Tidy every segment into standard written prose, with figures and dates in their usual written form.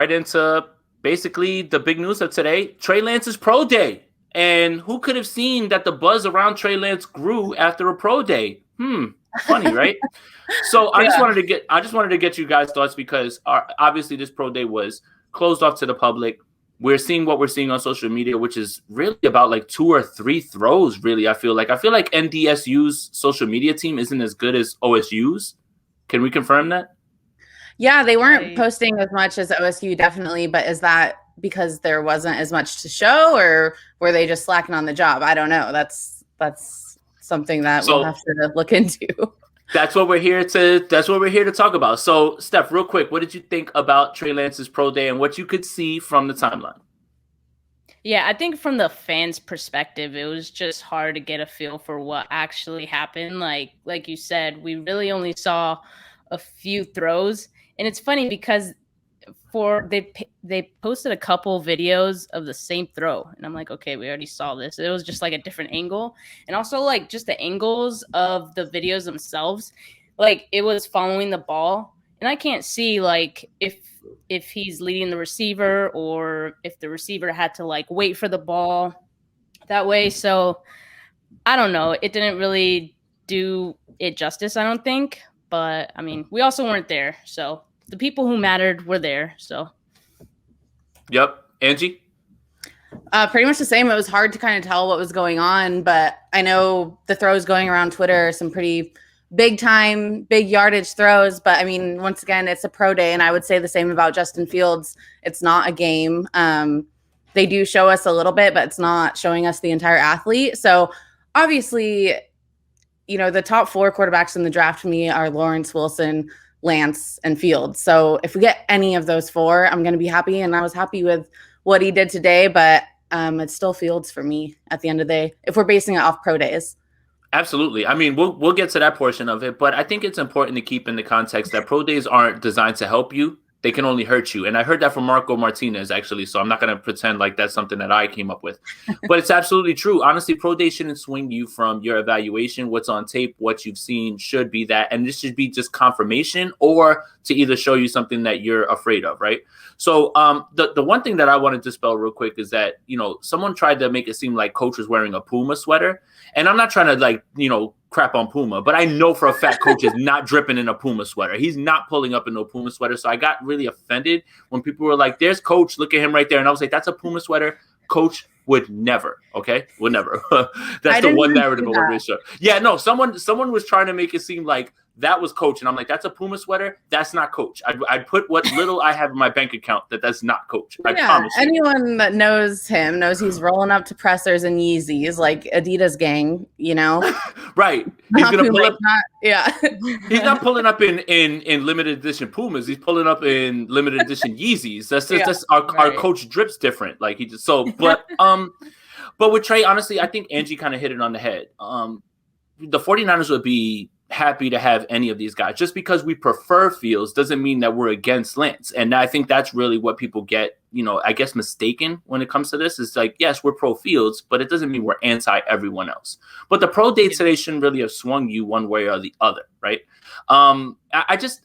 right into basically the big news of today, Trey Lance's Pro Day. And who could have seen that the buzz around Trey Lance grew after a Pro Day? Funny, right? So I just wanted to get you guys' thoughts because obviously this Pro Day was closed off to the public. We're seeing what we're seeing on social media, which is really about like 2 or 3 throws. Really, I feel like NDSU's social media team isn't as good as OSU's. Can we confirm that? Yeah, they weren't posting as much as OSU, definitely. But is that because there wasn't as much to show, or were they just slacking on the job? I don't know. That's something that we'll have to look into. That's what we're here to talk about. So, Steph, real quick, what did you think about Trey Lance's Pro Day and what you could see from the timeline? Yeah, I think from the fans' perspective, it was just hard to get a feel for what actually happened. Like you said, we really only saw a few throws, and it's funny because they posted a couple videos of the same throw, and I'm like, okay, we already saw this. It was just like a different angle, and also like just the angles of the videos themselves, like it was following the ball, and I can't see like if he's leading the receiver or if the receiver had to like wait for the ball that way. So I don't know. It didn't really do it justice, I don't think. But I mean, we also weren't there, so the people who mattered were there. So, yep, Angie. Pretty much the same. It was hard to kind of tell what was going on, but I know the throws going around Twitter are some pretty big yardage throws. But I mean, once again, it's a pro day, and I would say the same about Justin Fields. It's not a game. They do show us a little bit, but it's not showing us the entire athlete. So obviously, you know, the top 4 quarterbacks in the draft to me are Lawrence, Wilson, Lance, and Fields. So if we get any of those 4, I'm going to be happy. And I was happy with what he did today, but it's still Fields for me at the end of the day, if we're basing it off pro days. Absolutely. I mean, we'll get to that portion of it, but I think it's important to keep in the context that pro days aren't designed to help you. They can only hurt you. And I heard that from Marco Martinez, actually, so I'm not going to pretend like that's something that I came up with. But it's absolutely true. Honestly, pro day shouldn't swing you from your evaluation, what's on tape, what you've seen should be that. And this should be just confirmation or to either show you something that you're afraid of, right? So the one thing that I want to dispel real quick is that, you know, someone tried to make it seem like Coach was wearing a Puma sweater. And I'm not trying to, like, you know, crap on Puma, but I know for a fact Coach is not dripping in a Puma sweater. He's not pulling up in no Puma sweater. So I got really offended when people were like, there's Coach, look at him right there. And I was like, that's a Puma sweater. Coach would never, okay? Would never. That's the one narrative of this show. Yeah, no, someone was trying to make it seem like that was Coach. And I'm like, that's a Puma sweater. That's not Coach. I'd put what little I have in my bank account that's not Coach. I promise you. Anyone that knows him knows he's rolling up to pressers and Yeezys, like Adidas gang, you know? Right. He's going to pull up. Yeah. He's not pulling up in limited edition Pumas. He's pulling up in limited edition Yeezys. That's our Coach drips different. Like he just but with Trey, honestly, I think Angie kind of hit it on the head. The 49ers would be happy to have any of these guys. Just because we prefer Fields doesn't mean that we're against Lance. And I think that's really what people get, you know, I guess mistaken when it comes to this. It's like, yes, we're pro Fields, but it doesn't mean we're anti everyone else. But the pro day today shouldn't really have swung you one way or the other, right? I just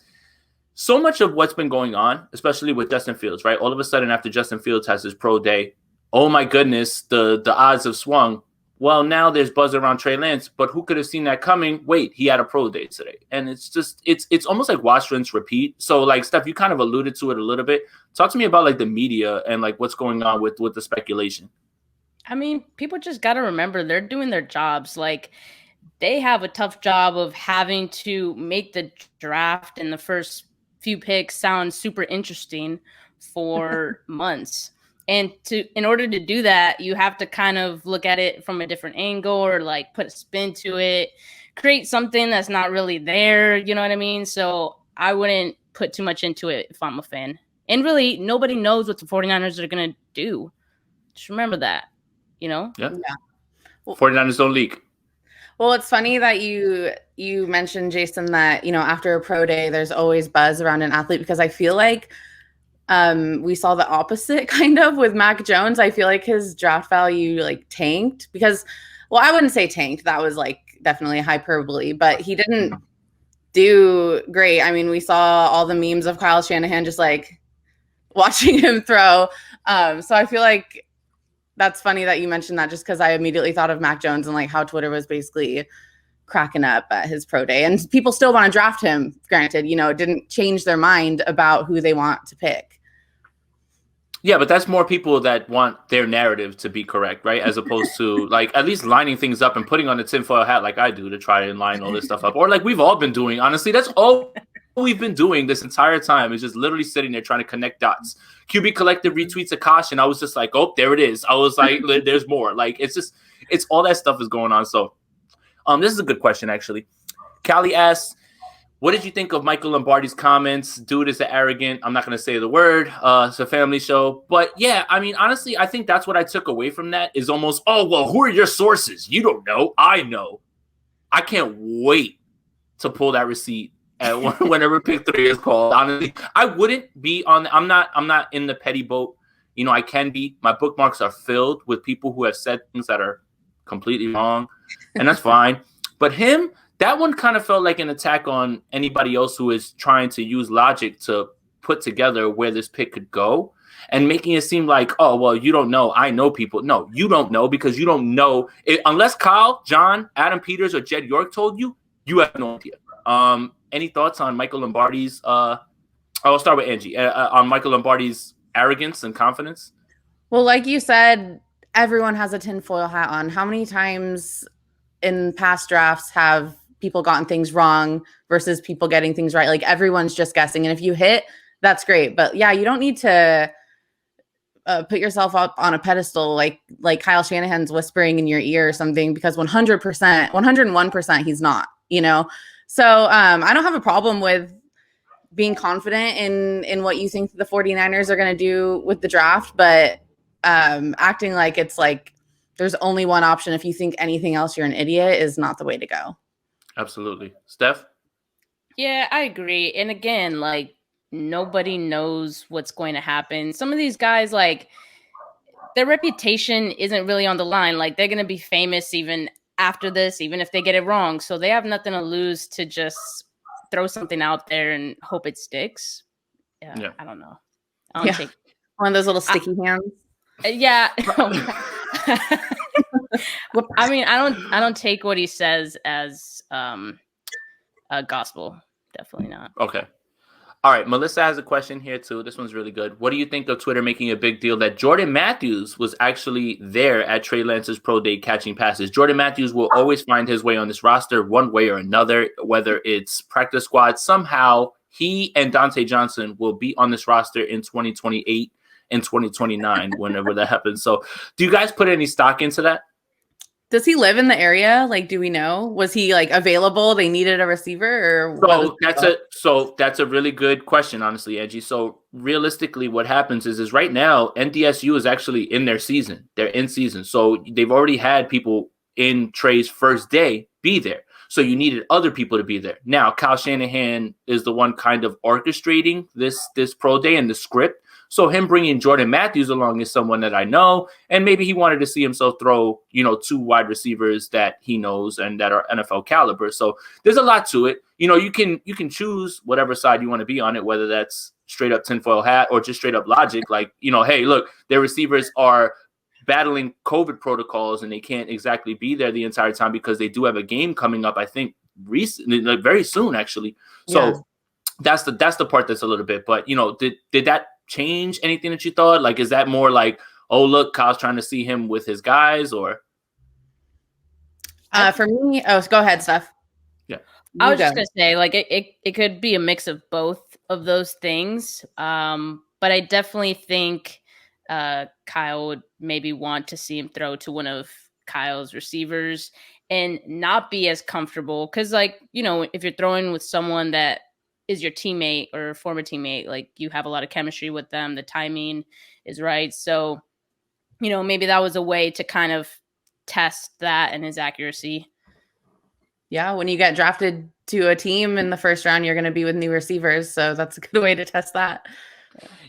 so much of what's been going on, especially with Justin Fields, right? All of a sudden after Justin Fields has his pro day, oh my goodness, the odds have swung. Well, now there's buzz around Trey Lance, but who could have seen that coming? Wait, he had a pro day today. And it's just, it's almost like wash, rinse, repeat. So like, Steph, you kind of alluded to it a little bit. Talk to me about like the media and like what's going on with the speculation. I mean, people just got to remember they're doing their jobs. Like they have a tough job of having to make the draft and the first few picks sound super interesting for months. And in order to do that, you have to kind of look at it from a different angle or like put a spin to it, create something that's not really there. You know what I mean? So I wouldn't put too much into it if I'm a fan. And really, nobody knows what the 49ers are going to do. Just remember that, you know? Yeah. Well, 49ers don't leak. Well, it's funny that you mentioned, Jason, that, you know, after a pro day, there's always buzz around an athlete because I feel like we saw the opposite kind of with Mac Jones. I feel like his draft value like tanked because, well, I wouldn't say tanked. That was like definitely hyperbole, but he didn't do great. I mean, we saw all the memes of Kyle Shanahan just like, watching him throw. So I feel like that's funny that you mentioned that, just because I immediately thought of Mac Jones and like how Twitter was basically cracking up at his pro day, and people still want to draft him. Granted, it didn't change their mind about who they want to pick. Yeah, but that's more people that want their narrative to be correct, right? As opposed to like at least lining things up and putting on a tinfoil hat like I do to try and line all this stuff up. Or like we've all been doing. Honestly, that's all we've been doing this entire time, is just literally sitting there trying to connect dots. QB Collective retweets Akash, and I was just like, oh, there it is. I was like, there's more. Like it's all that stuff is going on. So this is a good question, actually. Callie asks, what did you think of Michael Lombardi's comments? Dude is arrogant. I'm not going to say the word. It's a family show. But yeah, I mean, honestly, I think that's what I took away from that is almost, oh, well, who are your sources? You don't know. I know. I can't wait to pull that receipt whenever pick 3 is called. Honestly, I wouldn't be on. I'm not in the petty boat. I can be. My bookmarks are filled with people who have said things that are completely wrong, and that's fine. But him, that one kind of felt like an attack on anybody else who is trying to use logic to put together where this pick could go, and making it seem like, oh, well, you don't know. I know people. No, you don't know, because you don't know. Unless Kyle, John, Adam Peters, or Jed York told you, you have no idea. Any thoughts on Michael Lombardi's I'll start with Angie. On Michael Lombardi's arrogance and confidence? Well, like you said, everyone has a tinfoil hat on. How many times in past drafts have people gotten things wrong versus people getting things right? Like everyone's just guessing. And if you hit, that's great. But yeah, you don't need to put yourself up on a pedestal like Kyle Shanahan's whispering in your ear or something, because 100%, 101% he's not, So I don't have a problem with being confident in what you think the 49ers are going to do with the draft, but acting like it's like there's only one option. If you think anything else, you're an idiot, is not the way to go. Absolutely. Steph? Yeah, I agree. And again, like nobody knows what's going to happen. Some of these guys, like their reputation isn't really on the line. Like they're going to be famous even after this, even if they get it wrong. So they have nothing to lose to just throw something out there and hope it sticks. Yeah. I don't know. Take one of those little sticky hands. Yeah. I mean, I don't take what he says as a gospel. Definitely not. Okay. All right. Melissa has a question here too. This one's really good. What do you think of Twitter making a big deal that Jordan Matthews was actually there at Trey Lance's Pro Day catching passes? Jordan Matthews will always find his way on this roster one way or another, whether it's practice squad. Somehow he and Dante Johnson will be on this roster in 2028 and 2029, whenever that happens. So do you guys put any stock into that? Does he live in the area? Like, do we know? Was he like available? They needed a receiver, or that's a really good question, honestly, Angie. So realistically, what happens is right now NDSU is actually in their season. They're in season, so they've already had people in Trey's first day be there. So you needed other people to be there. Now Kyle Shanahan is the one kind of orchestrating this pro day and the script. So him bringing Jordan Matthews along is someone that I know, and maybe he wanted to see himself throw, 2 wide receivers that he knows and that are NFL caliber. So there's a lot to it. You can choose whatever side you want to be on it, whether that's straight up tinfoil hat or just straight up logic. Like, hey, look, their receivers are battling COVID protocols and they can't exactly be there the entire time because they do have a game coming up, I think, recently, like very soon, actually. So that's the part that's a little bit. But did that change anything that you thought? Like, is that more like, oh, look, Kyle's trying to see him with his guys, or? For me, go ahead, Steph. Yeah, I was just gonna say, like, it could be a mix of both of those things. But I definitely think Kyle would maybe want to see him throw to one of Kyle's receivers and not be as comfortable, because, like, if you're throwing with someone that is your teammate or former teammate, like you have a lot of chemistry with them, the timing is right. So, maybe that was a way to kind of test that and his accuracy. Yeah, when you get drafted to a team in the first round, you're going to be with new receivers. So that's a good way to test that.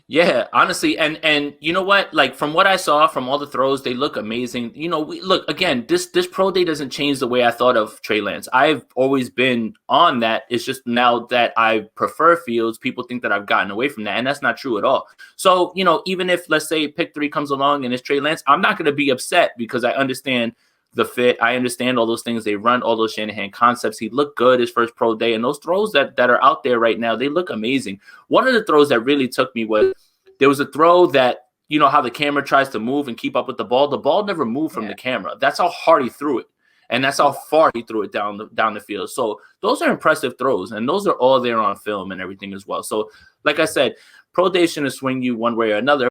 Yeah, honestly, and you know what? Like from what I saw from all the throws, they look amazing. You know, look again. This pro day doesn't change the way I thought of Trey Lance. I've always been on that. It's just now that I prefer Fields, people think that I've gotten away from that, and that's not true at all. So you know, even if let's say pick 3 comes along and it's Trey Lance, I'm not going to be upset because I understand the fit. I understand all those things. They run all those Shanahan concepts. He looked good his first pro day, and those throws that are out there right now, they look amazing. One of the throws that really took me was there was a throw that, you know how the camera tries to move and keep up with the ball. The ball never moved from the camera. That's how hard he threw it, and that's how far he threw it down the field. So those are impressive throws, and those are all there on film and everything as well. So, like I said, pro day shouldn't swing you one way or another.